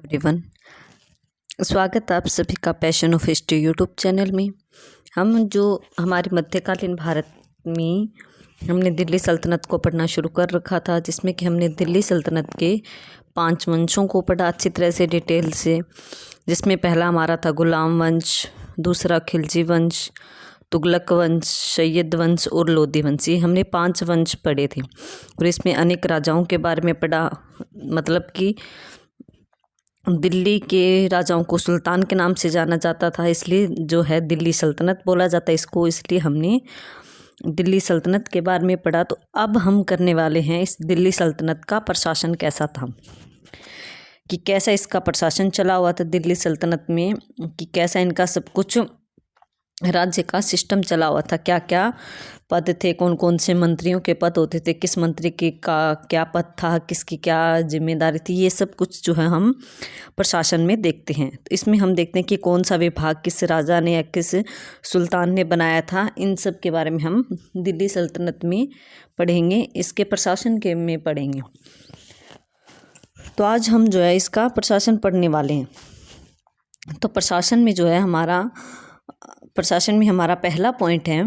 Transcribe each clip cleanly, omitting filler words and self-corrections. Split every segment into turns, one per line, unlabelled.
Everyone, स्वागत है आप सभी का passion of history YouTube channel में। हम जो हमारे मध्यकालीन भारत में हमने दिल्ली सल्तनत को पढ़ना शुरू कर रखा था, जिसमें कि हमने दिल्ली सल्तनत के 5 वंशों को पढ़ा अच्छी तरह से डिटेल से। जिसमें पहला हमारा था गुलाम वंश, दूसरा खिलजी वंश, तुगलक वंश, सैयद वंश और लोधी वंश। ये हमने 5 वंश पढ़े थे और इसमें अनेक राजाओं के बारे में पढ़ा। मतलब कि दिल्ली के राजाओं को सुल्तान के नाम से जाना जाता था, इसलिए जो है दिल्ली सल्तनत बोला जाता है इसको, इसलिए हमने दिल्ली सल्तनत के बारे में पढ़ा। तो अब हम करने वाले हैं इस दिल्ली सल्तनत का प्रशासन कैसा था, कि कैसा इसका प्रशासन चला हुआ था दिल्ली सल्तनत में, कि कैसा इनका सब कुछ राज्य का सिस्टम चला हुआ था, क्या क्या पद थे, कौन कौन से मंत्रियों के पद होते थे, किस मंत्री की का क्या पद था, किसकी क्या जिम्मेदारी थी, ये सब कुछ जो है हम प्रशासन में देखते हैं। तो इसमें हम देखते हैं कि कौन सा विभाग किस राजा ने या किस सुल्तान ने बनाया था। इन सब के बारे में हम दिल्ली सल्तनत में पढ़ेंगे, इसके प्रशासन के में पढ़ेंगे। तो आज हम जो है इसका प्रशासन पढ़ने वाले हैं। तो प्रशासन में जो है प्रशासन में हमारा पहला पॉइंट है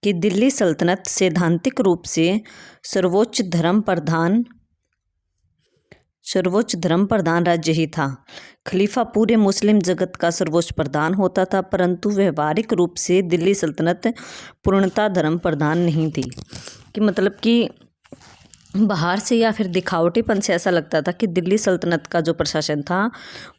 कि दिल्ली सल्तनत सैद्धांतिक रूप से सर्वोच्च धर्म प्रधान राज्य ही था। खलीफा पूरे मुस्लिम जगत का सर्वोच्च प्रधान होता था, परंतु व्यवहारिक रूप से दिल्ली सल्तनत पूर्णतः धर्म प्रधान नहीं थी। कि मतलब कि बाहर से या फिर दिखावटीपन से ऐसा लगता था कि दिल्ली सल्तनत का जो प्रशासन था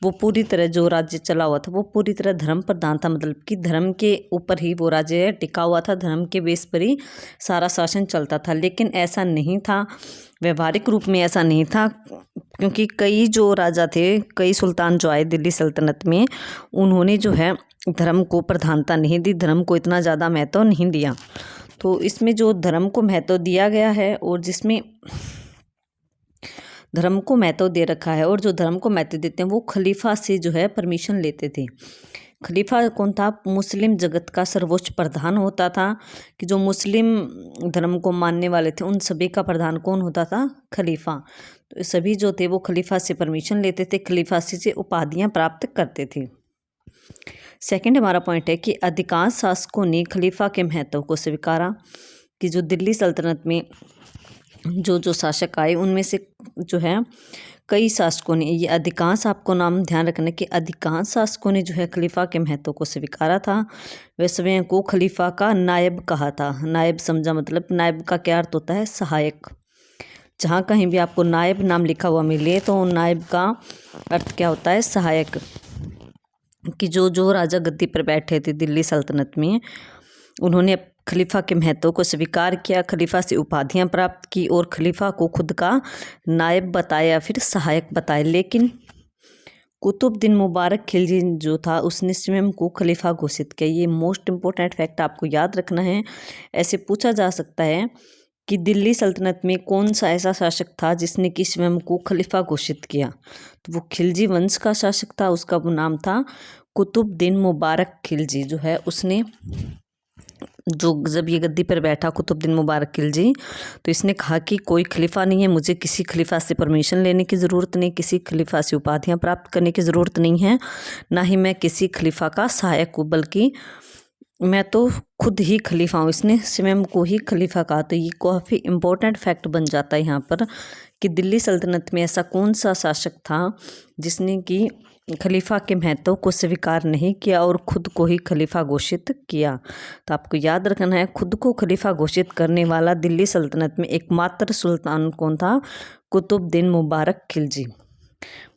वो पूरी तरह, जो राज्य चला हुआ था वो पूरी तरह धर्म प्रधान था। मतलब कि धर्म के ऊपर ही वो राज्य टिका हुआ था, धर्म के बेस पर ही सारा शासन चलता था। लेकिन ऐसा नहीं था, व्यवहारिक रूप में ऐसा नहीं था, क्योंकि कई जो राजा थे, कई सुल्तान जो आए दिल्ली सल्तनत में, उन्होंने जो है धर्म को प्रधानता नहीं दी, धर्म को इतना ज़्यादा महत्व नहीं दिया। तो इसमें जो धर्म को महत्व दिया गया है और जिसमें धर्म को महत्व दे रखा है और जो धर्म को महत्व देते हैं वो खलीफा से जो है परमिशन लेते थे। खलीफा कौन था? मुस्लिम जगत का सर्वोच्च प्रधान होता था, कि जो मुस्लिम धर्म को मानने वाले थे उन सभी का प्रधान कौन होता था? खलीफा। तो सभी जो थे वो खलीफा से परमिशन लेते थे, खलीफा से उपाधियाँ प्राप्त करते थे। सेकंड हमारा पॉइंट है कि अधिकांश शासकों ने खलीफा के महत्व को स्वीकारा। कि जो दिल्ली सल्तनत में जो शासक आए उनमें से जो है कई शासकों ने, ये अधिकांश आपको नाम ध्यान रखना कि अधिकांश शासकों ने जो है खलीफा के महत्व को स्वीकारा था। वे स्वयं को खलीफा का नायब कहा था। नायब समझा, मतलब नायब का क्या अर्थ होता है? सहायक। जहाँ कहीं भी आपको नायब नाम लिखा हुआ मिले तो नायब का अर्थ क्या होता है? सहायक। कि जो राजा गद्दी पर बैठे थे दिल्ली सल्तनत में, उन्होंने खलीफा के महत्व को स्वीकार किया, खलीफा से उपाधियां प्राप्त की और खलीफा को खुद का नायब बताया, फिर सहायक बताया। लेकिन कुतुबुद्दीन मुबारक खिलजी जो था उसने स्वयं को खलीफा घोषित किया। ये मोस्ट इम्पोर्टेंट फैक्ट आपको याद रखना है। ऐसे पूछा जा सकता है कि दिल्ली सल्तनत में कौन सा ऐसा शासक था जिसने कि स्वयं को खलीफा घोषित किया? तो वो खिलजी वंश का शासक था, उसका वो नाम था कुतुबुद्दीन मुबारक खिलजी। जो है उसने, जो जब ये गद्दी पर बैठा कुतुबुद्दीन मुबारक खिलजी, तो इसने कहा कि कोई खलीफा नहीं है, मुझे किसी खलीफा से परमिशन लेने की ज़रूरत नहीं, किसी खलीफा से उपाधियां प्राप्त करने की ज़रूरत नहीं है, ना ही मैं किसी खलीफा का सहायक हूँ, बल्कि मैं तो खुद ही खलीफा हूँ। इसने स्वयं को ही खलीफा कहा। तो ये काफ़ी इम्पोर्टेंट फैक्ट बन जाता है यहाँ पर कि दिल्ली सल्तनत में ऐसा कौन सा शासक था जिसने कि खलीफा के महत्व को स्वीकार नहीं किया और खुद को ही खलीफा घोषित किया। तो आपको याद रखना है, खुद को खलीफा घोषित करने वाला दिल्ली सल्तनत में एकमात्र सुल्तान कौन था? कुतुबुद्दीन मुबारक खिलजी।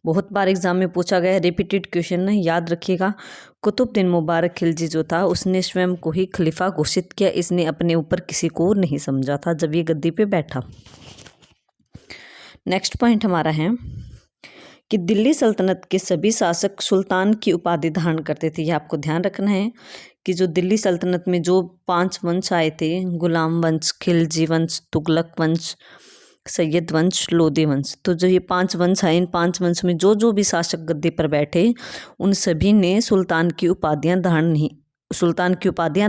बहुत बार एग्जाम में पूछा गया, रिपीटेड क्वेश्चन है, याद रखिएगा। कुतुबुद्दीन मुबारक खिलजी जो था उसने स्वयं को ही खलीफा घोषित किया, इसने अपने ऊपर किसी को नहीं समझा था जब ये गद्दी पे बैठा। नेक्स्ट पॉइंट हमारा है कि दिल्ली सल्तनत के सभी शासक सुल्तान की उपाधि धारण करते थे। ये आपको ध्यान रखना है कि जो दिल्ली सल्तनत में जो 5 वंश आए थे, गुलाम वंश, खिलजी वंश, तुगलक वंश, सैयद वंश, लोधी वंश, तो जो ये 5 वंश आए, इन 5 वंश में जो भी शासक गद्दी पर बैठे उन सभी ने सुल्तान की उपाधियां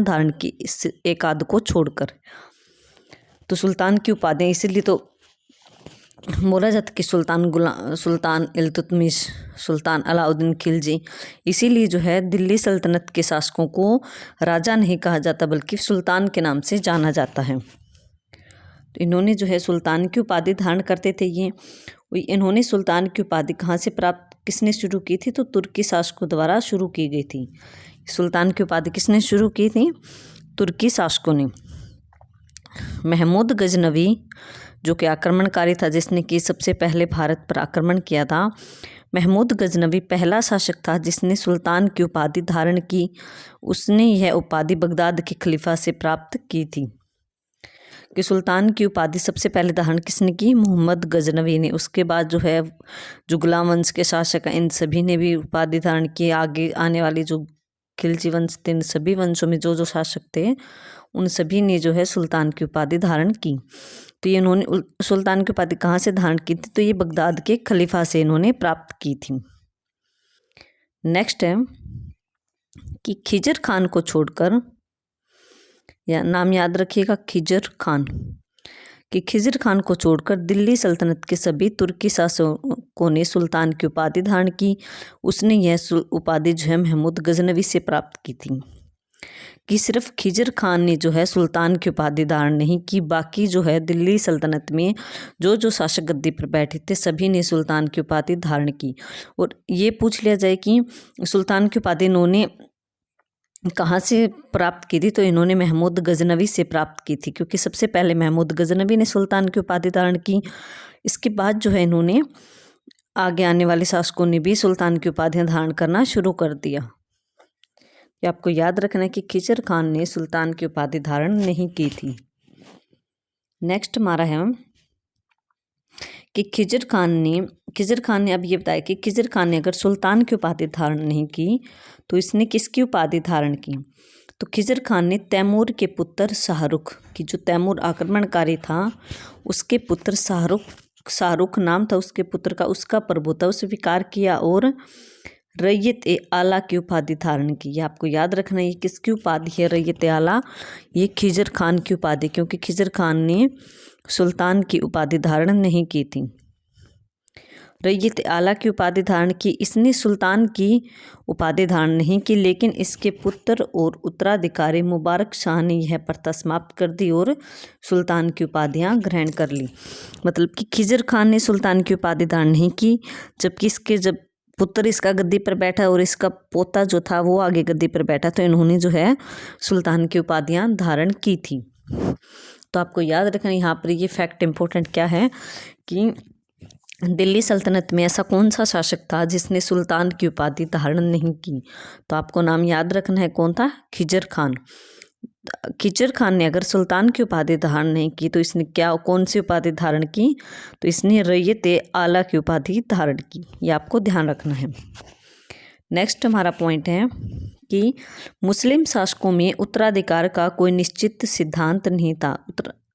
धारण की, इस एक आध को छोड़कर। तो सुल्तान की उपाधियां, इसीलिए तो बोला जाता कि सुल्तान इल्तुतमिश, सुल्तान अलाउद्दीन खिलजी, इसीलिए जो है दिल्ली सल्तनत के शासकों को राजा नहीं कहा जाता बल्कि सुल्तान के नाम से जाना जाता है। तो इन्होंने जो है सुल्तान की उपाधि धारण करते थे ये। इन्होंने सुल्तान की उपाधि कहाँ से प्राप्त, किसने शुरू की थी? तो तुर्की शासकों द्वारा शुरू की गई थी। सुल्तान की उपाधि किसने शुरू की थी? तुर्की शासकों ने। महमूद गजनवी जो कि आक्रमणकारी था, जिसने कि सबसे पहले भारत पर आक्रमण किया था, महमूद गजनवी पहला शासक था जिसने सुल्तान की उपाधि धारण की। उसने यह उपाधि बगदाद के खलीफा से प्राप्त की थी। कि सुल्तान की उपाधि सबसे पहले धारण किसने की? मोहम्मद गजनवी ने। उसके बाद जो है जो गुलाम वंश के शासक हैं, इन सभी ने भी उपाधि धारण की। आगे आने वाली जो खिलजी वंश थे, इन सभी वंशों में जो जो शासक थे, उन सभी ने जो है सुल्तान की उपाधि धारण की। तो ये इन्होंने सुल्तान की उपाधि कहाँ से धारण की थी? तो ये बगदाद के खलीफा से इन्होंने प्राप्त की थी। नेक्स्ट है कि खिजर खान को छोड़कर, या नाम याद रखिएगा खिजर खान, कि खिजर खान को छोड़कर दिल्ली सल्तनत के सभी तुर्की शासकों ने सुल्तान की उपाधि धारण की। उसने यह उपाधि जो है महमूद गजनवी से प्राप्त की थी। कि सिर्फ खिजर खान ने जो है सुल्तान की उपाधि धारण नहीं की, बाकी जो है दिल्ली सल्तनत में जो जो शासक गद्दी पर बैठे थे सभी ने सुल्तान की उपाधि धारण की। और ये पूछ लिया जाए कि सुल्तान की उपाधि इन्होंने कहाँ से प्राप्त की थी? तो इन्होंने महमूद गजनवी से प्राप्त की थी, क्योंकि सबसे पहले महमूद गजनवी ने सुल्तान की उपाधि धारण की। इसके बाद जो है इन्होंने आगे आने वाले शासकों ने भी सुल्तान की उपाधियां धारण करना शुरू कर दिया। ये आपको याद रखना है कि खिजर खान ने सुल्तान की उपाधि धारण नहीं की थी। नेक्स्ट हमारा है कि खिजर खान ने अब ये बताया कि खिजर खान ने अगर सुल्तान की उपाधि धारण नहीं की तो इसने किसकी उपाधि धारण की? तो खिजर खान ने तैमूर के पुत्र शाहरुख की, जो तैमूर आक्रमणकारी था उसके पुत्र शाहरुख नाम था उसके पुत्र का, उसका प्रभुत्व स्वीकार किया और रैयत ए आला की उपाधि धारण की। ये आपको याद रखना, ये किसकी उपाधि है? रैयत ए आला, ये खिजर खान की उपाधि, क्योंकि खिजर खान ने सुल्तान की उपाधि धारण नहीं की थी। रैयत आला की उपाधि धारण की। इसने सुल्तान की उपाधि धारण नहीं की, लेकिन इसके पुत्र और उत्तराधिकारी मुबारक शाह ने यह प्रथा समाप्त कर दी और सुल्तान की उपाधियां ग्रहण कर ली। मतलब कि खिजर खान ने सुल्तान की उपाधि धारण नहीं की, जबकि जब पुत्र इसका गद्दी पर बैठा और इसका पोता जो था वो आगे गद्दी पर बैठा, तो इन्होंने जो है सुल्तान की उपाधियां धारण की थी। तो आपको याद रखना यहाँ पर ये फैक्ट इम्पोर्टेंट क्या है कि दिल्ली सल्तनत में ऐसा कौन सा शासक था जिसने सुल्तान की उपाधि धारण नहीं की? तो आपको नाम याद रखना है, कौन था? खिजर खान। खिजर खान ने अगर सुल्तान की उपाधि धारण नहीं की तो इसने कौन सी उपाधि धारण की? तो इसने रैयत आला की उपाधि धारण की। ये आपको ध्यान रखना है। नेक्स्ट हमारा पॉइंट है कि मुस्लिम शासकों में उत्तराधिकार का कोई निश्चित सिद्धांत नहीं था।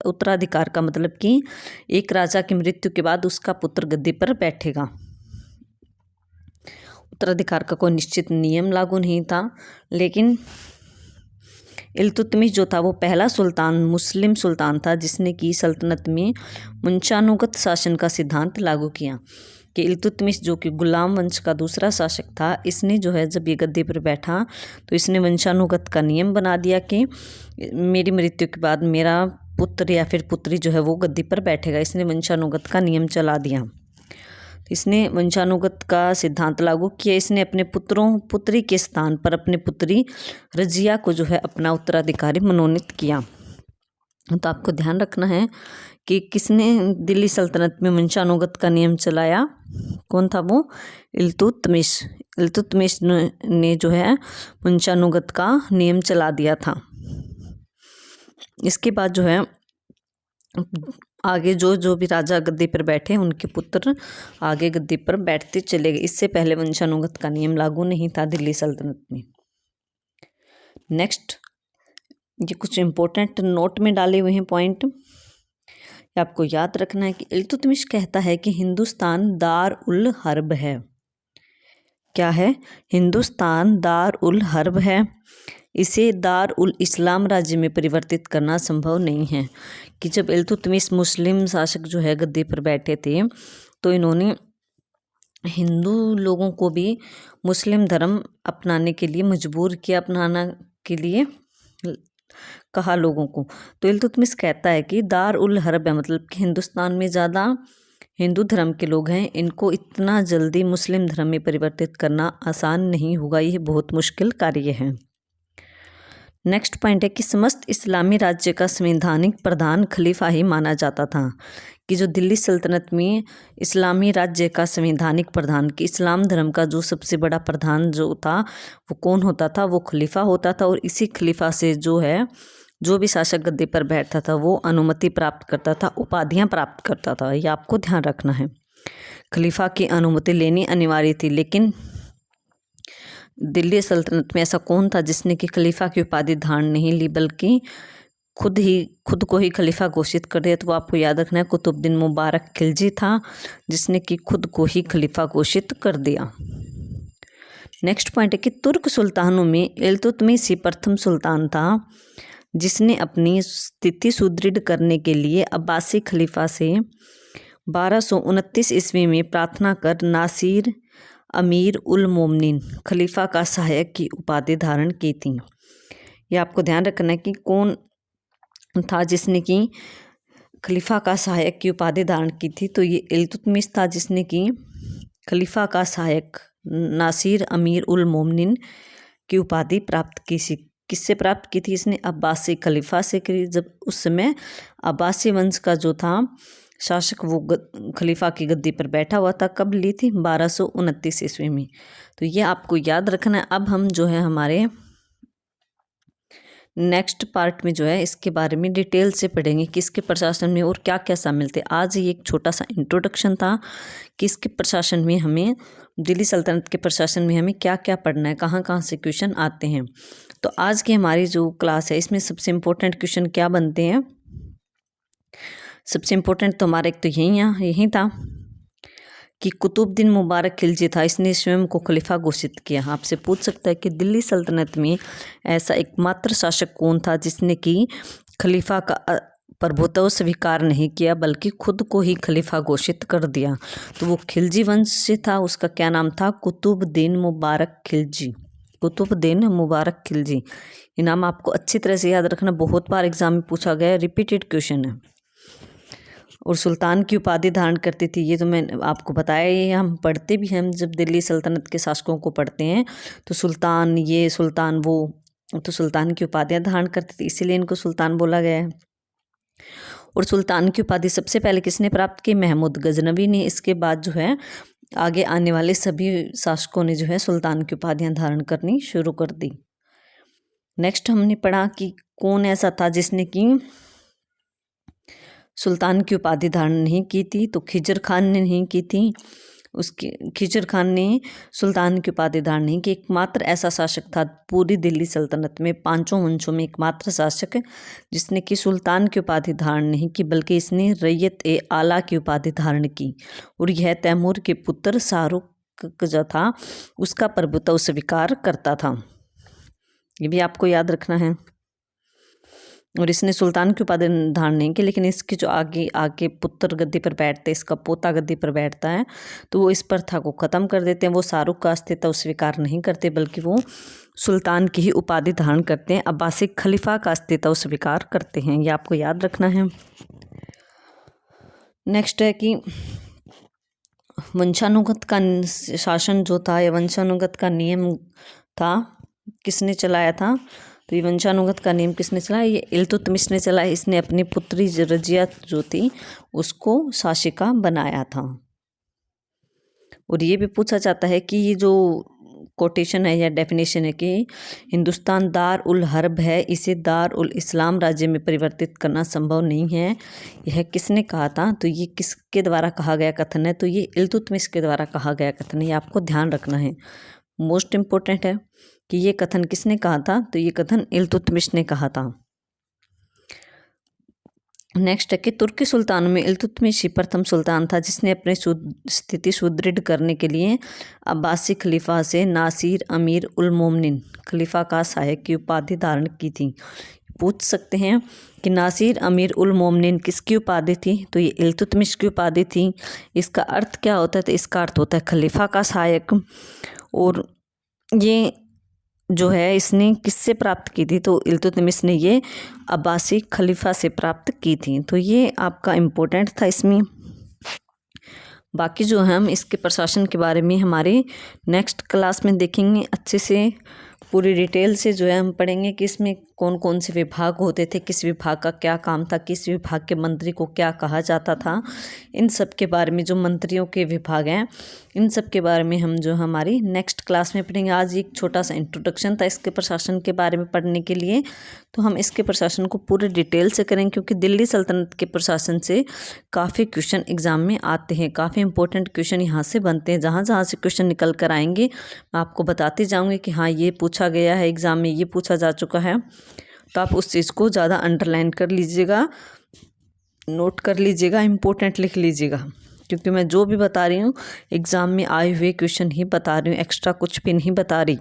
उत्तराधिकार का मतलब कि एक राजा की मृत्यु के बाद उसका पुत्र गद्दी पर बैठेगा। उत्तराधिकार का कोई निश्चित नियम लागू नहीं था, लेकिन इल्तुतमिश जो था वो पहला मुस्लिम सुल्तान था जिसने की सल्तनत में वंशानुगत शासन का सिद्धांत लागू किया। कि इल्तुतमिश जो कि गुलाम वंश का दूसरा शासक था, इसने जो है जब ये गद्दी पर बैठा तो इसने वंशानुगत का नियम बना दिया कि मेरी मृत्यु के बाद मेरा पुत्र या फिर पुत्री जो है वो गद्दी पर बैठेगा। इसने वंशानुगत का नियम चला दिया। इसने वंशानुगत का सिद्धांत लागू किया। इसने अपने पुत्री के स्थान पर अपने पुत्री रजिया को जो है अपना उत्तराधिकारी मनोनीत किया। तो आपको ध्यान रखना है कि किसने दिल्ली सल्तनत में वंशानुगत का नियम चलाया? कौन था वो? इल्तुतमिश। इल्तुतमिश ने जो है वंशानुगत का नियम चला दिया था। इसके बाद जो है आगे जो भी राजा गद्दी पर बैठे उनके पुत्र आगे गद्दी पर बैठते चले गए। इससे पहले वंशानुगत का नियम लागू नहीं था दिल्ली सल्तनत में। नेक्स्ट, ये कुछ इम्पोर्टेंट नोट में डाले हुए हैं पॉइंट, आपको याद रखना है कि इल्तुतमिश कहता है कि हिंदुस्तान दार उल हर्ब है। क्या है? हिंदुस्तान दार उल हर्ब है। इसे दार उल इस्लाम राज्य में परिवर्तित करना संभव नहीं है। कि जब इल्तुतमिश मुस्लिम शासक जो है गद्दी पर बैठे थे तो इन्होंने हिंदू लोगों को भी मुस्लिम धर्म अपनाने के लिए मजबूर किया, अपनाना के लिए कहा लोगों को। तो इल्तुतमिश कहता है कि दार उल हर्ब है, मतलब कि हिंदुस्तान में ज़्यादा हिंदू धर्म के लोग हैं, इनको इतना जल्दी मुस्लिम धर्म में परिवर्तित करना आसान नहीं होगा, यह बहुत मुश्किल कार्य है। नेक्स्ट पॉइंट है कि समस्त इस्लामी राज्य का संवैधानिक प्रधान खलीफा ही माना जाता था। कि जो दिल्ली सल्तनत में इस्लामी राज्य का संवैधानिक प्रधान, कि इस्लाम धर्म का जो सबसे बड़ा प्रधान जो था वो कौन होता था, वो खलीफा होता था। और इसी खलीफा से जो है जो भी शासक गद्दी पर बैठता था वो अनुमति प्राप्त करता था, उपाधियां प्राप्त करता था। ये आपको ध्यान रखना है। खलीफा की अनुमति लेनी अनिवार्य थी, लेकिन दिल्ली सल्तनत में ऐसा कौन था जिसने कि खलीफा की उपाधि धारण नहीं ली, बल्कि खुद को ही खलीफा घोषित कर दिया? तो वो आपको याद रखना है, कुतुबुद्दीन मुबारक खिलजी था जिसने कि खुद को ही खलीफा घोषित कर दिया। नेक्स्ट पॉइंट है कि तुर्क सुल्तानों में इल्तुतमिश ही प्रथम सुल्तान था जिसने अपनी स्थिति सुदृढ़ करने के लिए अब्बासी खलीफा से 1229 ईस्वी में प्रार्थना कर नासिर अमीर उल मोमिनीन खलीफा का सहायक की उपाधि धारण की थी। ये आपको ध्यान रखना है कि कौन था जिसने कि खलीफा का सहायक की उपाधि धारण की थी। तो ये इल्तुतमिश था जिसने कि खलीफा का सहायक नासिर अमीर उल मोमिनीन की उपाधि प्राप्त की। किससे प्राप्त की थी इसने? अब्बासी खलीफा से की। जब उस समय अब्बासी वंश का जो था शासक वो खलीफा की गद्दी पर बैठा हुआ था। कब ली थी? 1229 ईस्वी में। तो ये आपको याद रखना है। अब हम जो है हमारे नेक्स्ट पार्ट में जो है इसके बारे में डिटेल से पढ़ेंगे कि इसके प्रशासन में और क्या क्या शामिल थे। आज ये एक छोटा सा इंट्रोडक्शन था कि इसके प्रशासन में हमें, दिल्ली सल्तनत के प्रशासन में हमें क्या क्या पढ़ना है, कहाँ कहाँ से क्वेश्चन आते हैं। तो आज की हमारी जो क्लास है इसमें सबसे इम्पोर्टेंट क्वेश्चन क्या बनते हैं? सबसे इम्पोर्टेंट तो हमारा एक तो यही था कि कुतुबुद्दीन मुबारक खिलजी था, इसने स्वयं को खलीफा घोषित किया। आपसे पूछ सकता है कि दिल्ली सल्तनत में ऐसा एकमात्र शासक कौन था जिसने कि खलीफा का प्रभुत्व स्वीकार नहीं किया बल्कि खुद को ही खलीफा घोषित कर दिया? तो वो खिलजी वंश से था। उसका क्या नाम था? कुतुबुद्दीन मुबारक खिलजी। कुतुबुद्दीन मुबारक खिलजी। ये नाम आपको अच्छी तरह से याद रखना, बहुत बार एग्जाम में पूछा गया, रिपीटेड क्वेश्चन है। और सुल्तान की उपाधि धारण करती थी, ये तो मैं आपको बताया। ये हम पढ़ते भी हैं, जब दिल्ली सल्तनत के शासकों को पढ़ते हैं तो सुल्तान ये सुल्तान वो, तो सुल्तान की उपाधियां धारण करती थी, इसीलिए इनको सुल्तान बोला गया है। और सुल्तान की उपाधि सबसे पहले किसने प्राप्त की? महमूद गजनवी ने। इसके बाद जो है आगे आने वाले सभी शासकों ने जो है सुल्तान की उपाधियां धारण करनी शुरू कर दी। नेक्स्ट हमने पढ़ा कि कौन ऐसा था जिसने कि सुल्तान की उपाधि धारण नहीं की थी। तो खिजर खान ने नहीं की थी। खिजर खान ने सुल्तान की उपाधि धारण नहीं की। एकमात्र ऐसा शासक था पूरी दिल्ली सल्तनत में, पांचों वंशों में एकमात्र शासक जिसने कि सुल्तान की उपाधि धारण नहीं की, बल्कि इसने रैयत ए आला की उपाधि धारण की। और यह तैमूर के पुत्र शाहरुख जो था उसका प्रभुत्व स्वीकार करता था। ये भी आपको याद रखना है। और इसने सुल्तान की उपाधि धारण नहीं की, लेकिन इसके जो आगे पुत्र गद्दी पर बैठते, इसका पोता गद्दी पर बैठता है, तो वो इस प्रथा को ख़त्म कर देते हैं। वो शाहरुख का अस्तित्व स्वीकार नहीं करते बल्कि वो सुल्तान की ही उपाधि धारण करते हैं, अब्बासी खलीफा का अस्तित्व स्वीकार करते हैं। ये आपको याद रखना है। नेक्स्ट है कि वंशानुगत का शासन जो था, या वंशानुगत का नियम था, किसने चलाया था? तो ये वंशानुगत का नियम किसने चलाया? ये इल्तुतमिश ने चलाया। इसने अपनी पुत्री रजिया जो थी उसको शासिका बनाया था। और ये भी पूछा जाता है कि ये जो कोटेशन है या डेफिनेशन है कि हिंदुस्तान दार उल हर्ब है, इसे दार उल इस्लाम राज्य में परिवर्तित करना संभव नहीं है, यह किसने कहा था? तो ये किसके द्वारा कहा गया कथन है? तो ये इल्तुतमिश के द्वारा कहा गया कथन है। ये आपको ध्यान रखना है, मोस्ट इम्पोर्टेंट है कि ये कथन किसने कहा था? तो ये कथन इल्तुतमिश ने कहा था। नेक्स्ट है कि तुर्की सुल्तान में इल्तुतमिश ही प्रथम सुल्तान था जिसने अपनी स्थिति सुदृढ़ करने के लिए अब्बासी खलीफा से नासिर अमीर उल मोमिनीन खलीफा का सहायक की उपाधि धारण की थी। पूछ सकते हैं कि नासिर अमीर उल मोमिनीन किसकी उपाधि थी, तो ये इल्तुतमिश की उपाधि थी। इसका अर्थ क्या होता है, तो इसका अर्थ होता है खलीफा का सहायक। और ये जो है इसने किससे प्राप्त की थी, तो इल्तुतमिश ने ये अब्बासी खलीफा से प्राप्त की थी। तो ये आपका इम्पोर्टेंट था इसमें। बाकी जो हम इसके प्रशासन के बारे में हमारे नेक्स्ट क्लास में देखेंगे, अच्छे से पूरी डिटेल से जो है हम पढ़ेंगे कि इसमें कौन कौन से विभाग होते थे, किस विभाग का क्या काम था, किस विभाग के मंत्री को क्या कहा जाता था। इन सब के बारे में, जो मंत्रियों के विभाग हैं, इन सब के बारे में हम जो हमारी नेक्स्ट क्लास में पढ़ेंगे। आज एक छोटा सा इंट्रोडक्शन था इसके प्रशासन के बारे में पढ़ने के लिए, तो हम इसके प्रशासन को पूरे डिटेल से करेंगे क्योंकि दिल्ली सल्तनत के प्रशासन से काफ़ी क्वेश्चन एग्जाम में आते हैं, काफ़ी इंपॉर्टेंट क्वेश्चन यहाँ से बनते हैं। जहाँ जहाँ से क्वेश्चन निकल कर आएंगे मैं आपको बताते जाऊँगी कि हाँ ये पूछा गया है एग्ज़ाम में, ये पूछा जा चुका है। तो आप उस चीज़ को ज़्यादा अंडरलाइन कर लीजिएगा, नोट कर लीजिएगा, इम्पोर्टेंट लिख लीजिएगा, क्योंकि मैं जो भी बता रही हूँ एग्ज़ाम में आए हुए क्वेश्चन ही बता रही हूँ, एक्स्ट्रा कुछ भी नहीं बता रही।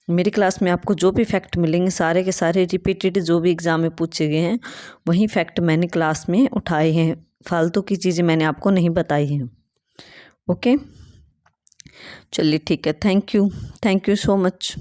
मेरी क्लास में आपको जो भी फैक्ट मिलेंगे सारे के सारे रिपीटेड जो भी एग्ज़ाम में पूछे गए हैं वही फैक्ट मैंने क्लास में उठाए हैं, फालतू की चीज़ें मैंने आपको नहीं बताई हैं। ओके, चलिए ठीक है, थैंक यू सो मच।